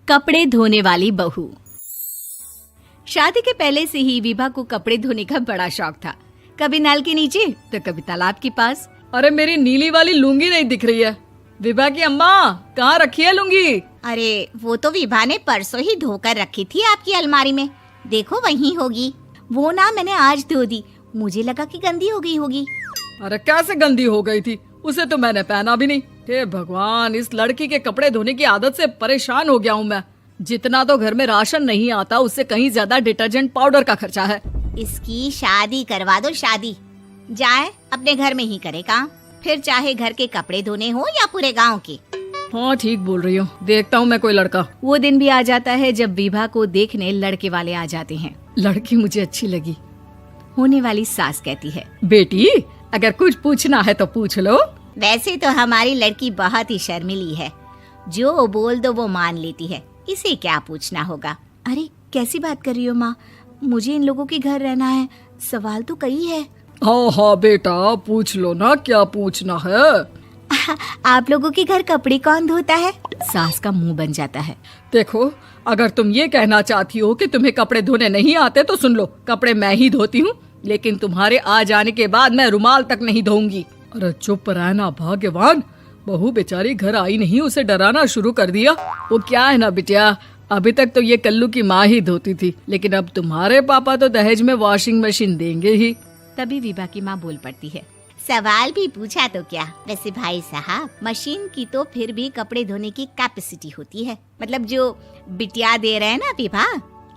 कपड़े धोने वाली बहू। शादी के पहले से ही विभा को कपड़े धोने का बड़ा शौक था। कभी नल के नीचे तो कभी तालाब के पास। अरे मेरी नीली वाली लुंगी नहीं दिख रही है। विभा की अम्मा, कहाँ रखी है लुंगी? अरे वो तो विभा ने परसों ही धोकर रखी थी आपकी अलमारी में, देखो वहीं होगी। वो ना मैंने आज धो दी, मुझे लगा कि गंदी हो गई होगी। अरे कैसे गंदी हो गई थी? उसे तो मैंने पहना भी नहीं। हे भगवान, इस लड़की के कपड़े धोने की आदत से परेशान हो गया हूँ मैं। जितना तो घर में राशन नहीं आता, उससे कहीं ज्यादा डिटर्जेंट पाउडर का खर्चा है। इसकी शादी करवा दो, शादी जाए अपने घर में ही करे काम, फिर चाहे घर के कपड़े धोने हो या पूरे गांव के। हाँ ठीक बोल रही हूँ, देखता हूँ मैं कोई लड़का। वो दिन भी आ जाता है जब विभा को देखने लड़के वाले आ जाते हैं। लड़की मुझे अच्छी लगी। होने वाली सास कहती है, बेटी अगर कुछ पूछना है तो पूछ लो। वैसे तो हमारी लड़की बहुत ही शर्मीली है, जो बोल दो वो मान लेती है, इसे क्या पूछना होगा। अरे कैसी बात कर रही हो माँ, मुझे इन लोगों के घर रहना है, सवाल तो कई है। हाँ हाँ बेटा, पूछ लो ना, क्या पूछना है। आप लोगों के घर कपड़े कौन धोता है? सास का मुंह बन जाता है। देखो, अगर तुम ये कहना चाहती हो कि तुम्हें कपड़े धोने नहीं आते तो सुन लो, कपड़े मैं ही धोती हूँ, लेकिन तुम्हारे आ जाने के बाद मैं रुमाल तक नहीं धोऊंगी। अरे चुप रहना भाग्यवान, बहू बेचारी घर आई नहीं, उसे डराना शुरू कर दिया। वो क्या है ना बिटिया, अभी तक तो ये कल्लू की माँ ही धोती थी, लेकिन अब तुम्हारे पापा तो दहेज में वॉशिंग मशीन देंगे ही। तभी विभा की माँ बोल पड़ती है, सवाल भी पूछा तो क्या। वैसे भाई साहब, मशीन की तो फिर भी कपड़े धोने की कैपेसिटी होती है। मतलब जो बिटिया दे रहे हैं ना विभा,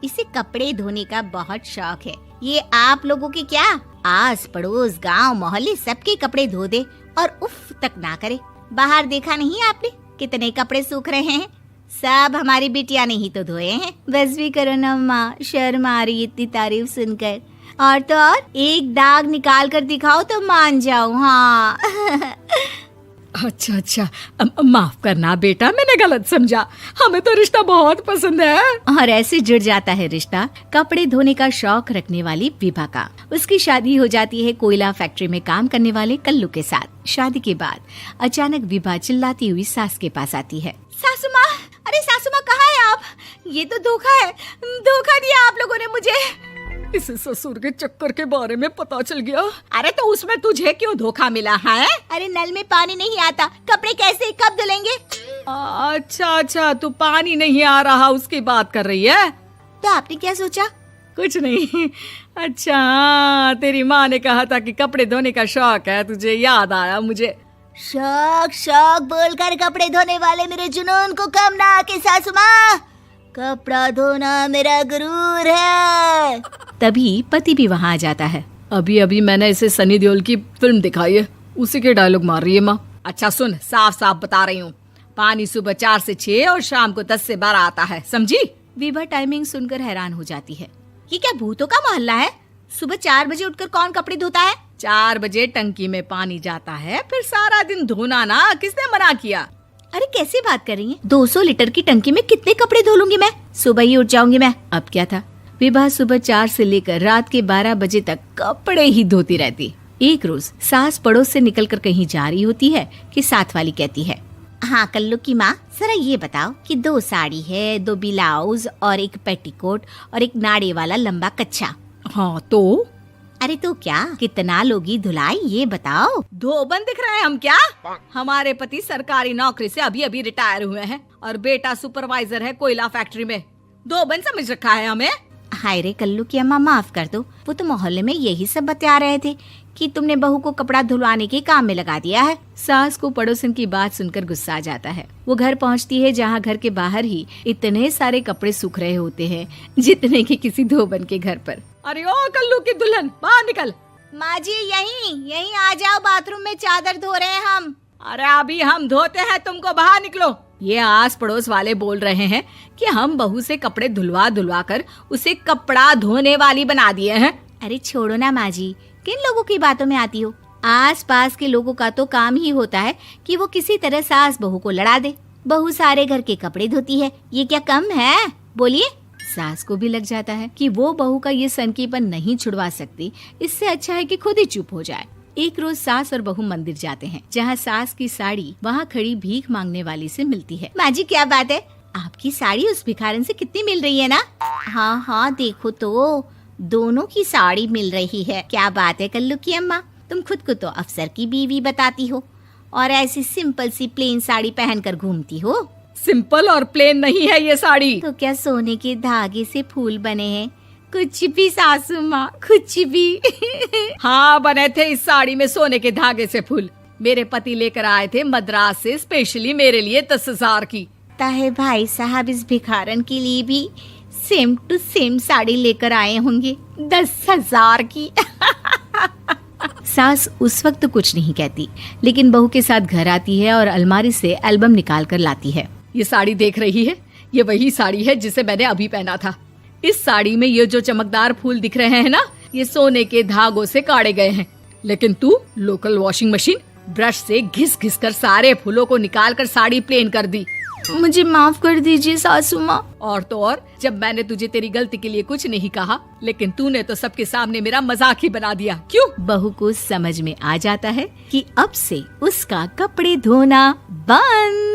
इसे कपड़े धोने का बहुत शौक है। ये आप लोगों के क्या, आस पड़ोस गांव मोहल्ले सबके कपड़े धो दे और उफ तक ना करे। बाहर देखा नहीं आपने कितने कपड़े सूख रहे हैं? सब हमारी बिटिया ने ही तो धोए हैं। बस भी करो ना माँ, शर्म आ रही इतनी तारीफ सुनकर। और तो और एक दाग निकाल कर दिखाओ तो मान जाऊं। हाँ अच्छा, माफ करना बेटा, मैंने गलत समझा। हमें तो रिश्ता बहुत पसंद है। और ऐसे जुड़ जाता है रिश्ता कपड़े धोने का शौक रखने वाली विभा का। उसकी शादी हो जाती है कोयला फैक्ट्री में काम करने वाले कल्लू के साथ। शादी के बाद अचानक विभा चिल्लाती हुई सास के पास आती है। सासू माँ, अरे सासू माँ कहाँ है आप? ये तो धोखा है, धोखा दिया आप लोगों ने मुझे। इसे ससुर के चक्कर के बारे में पता चल गया। अरे तो उसमें तुझे क्यों धोखा मिला है? अरे नल में पानी नहीं आता, कपड़े कैसे कब धुलेंगे? अच्छा, तू पानी नहीं आ रहा उसकी बात कर रही है। तो आपने क्या सोचा? कुछ नहीं। अच्छा, तेरी माँ ने कहा था कि कपड़े धोने का शौक है तुझे, याद आया मुझे। शौक बोलकर कपड़े धोने वाले मेरे जुनून को कम ना आके सासू माँ, कपड़ा धोना मेरा गुरूर है। तभी पति भी वहाँ आ जाता है। अभी मैंने इसे सनी देओल की फिल्म दिखाई है, उसी के डायलॉग मार रही है माँ। अच्छा सुन, साफ साफ बता रही हूँ, पानी सुबह 4 से 6 और शाम को 10 से 12 आता है, समझी? विभा टाइमिंग सुनकर हैरान हो जाती है। ये क्या भूतों का मोहल्ला है? सुबह 4 बजे उठकर कौन कपड़े धोता है? 4 बजे टंकी में पानी जाता है, फिर सारा दिन धोना ना, किसने मना किया? अरे कैसी बात कर रही हैं? 200 लीटर की टंकी में कितने कपड़े धो लूंगी मैं? सुबह ही उठ जाऊंगी मैं। अब क्या था, विभा सुबह 4 से लेकर रात के 12 बजे तक कपड़े ही धोती रहती। एक रोज सास पड़ोस से निकलकर कहीं जा रही होती है कि साथ वाली कहती है, हाँ कल्लू की माँ, जरा ये बताओ कि 2 साड़ी है, 2 ब्लाउज और एक पेटीकोट और एक नाड़े वाला लंबा कच्छा। हाँ तो? अरे तो क्या, कितना लोगी धुलाई ये बताओ। धोबन दिख रहे हैं हम क्या? हमारे पति सरकारी नौकरी से अभी रिटायर हुए हैं और बेटा सुपरवाइजर है कोयला फैक्ट्री में। धोबन समझ रखा है हमें? हाय रे कल्लू की अम्मा, माफ कर दो, वो तो मोहल्ले में यही सब बता रहे थे कि तुमने बहू को कपड़ा धुलवाने के काम में लगा दिया है। सास को पड़ोसन की बात सुनकर गुस्सा आ जाता है। वो घर पहुंचती है जहां घर के बाहर ही इतने सारे कपड़े सूख रहे होते हैं जितने कि किसी धोबन के घर पर। अरे ओ कल्लू की दुल्हन, बाहर निकल। माँ जी यहीं आ जाओ, बाथरूम में चादर धो रहे हैं हम। अरे अभी हम धोते हैं, तुमको बाहर निकलो। ये आस पड़ोस वाले बोल रहे हैं कि हम बहू से कपड़े धुलवा कर उसे कपड़ा धोने वाली बना दिए हैं। अरे छोड़ो ना माँ जी, किन लोगों की बातों में आती हो? आस पास के लोगों का तो काम ही होता है कि वो किसी तरह सास बहू को लड़ा दे। बहू सारे घर के कपड़े धोती है, ये क्या कम है? बोलिए। सास को भी लग जाता है कि वो बहू का ये सनकीपन नहीं छुड़वा सकती, इससे अच्छा है कि खुद ही चुप हो जाए। एक रोज सास और बहू मंदिर जाते हैं, जहाँ सास की साड़ी वहाँ खड़ी भीख मांगने वाली से मिलती है। माँ जी क्या बात है, आपकी साड़ी उस भिखारन से कितनी मिल रही है ना? हाँ हाँ देखो तो, दोनों की साड़ी मिल रही है। क्या बात है कल्लू की अम्मा, तुम खुद को तो अफसर की बीवी बताती हो और ऐसी सिंपल सी प्लेन साड़ी पहनकर घूमती हो। सिंपल और प्लेन नहीं है ये साड़ी। तो क्या सोने के धागे से फूल बने हैं? कुछ भी सासू माँ, कुछ भी। हाँ बने थे इस साड़ी में सोने के धागे से फूल। मेरे पति लेकर आए थे मद्रास से स्पेशली मेरे लिए 10,000 की। ताहे भाई साहब इस भिखारन के लिए भी सेम टू सेम साड़ी लेकर आए होंगे 10,000 की। सास उस वक्त तो कुछ नहीं कहती, लेकिन बहू के साथ घर आती है और अलमारी से एल्बम निकाल कर लाती है। ये साड़ी देख रही है, ये वही साड़ी है जिसे मैंने अभी पहना था। इस साड़ी में ये जो चमकदार फूल दिख रहे हैं ना, ये सोने के धागों से काढ़े गए हैं। लेकिन तू लोकल वॉशिंग मशीन ब्रश से घिस घिस कर सारे फूलों को निकाल कर साड़ी प्लेन कर दी। मुझे माफ कर दीजिए सासू माँ। और तो और, जब मैंने तुझे तेरी गलती के लिए कुछ नहीं कहा, लेकिन तूने तो सबके सामने मेरा मजाक ही बना दिया। क्यों? बहू को समझ में आ जाता है कि अब से उसका कपड़े धोना बंद।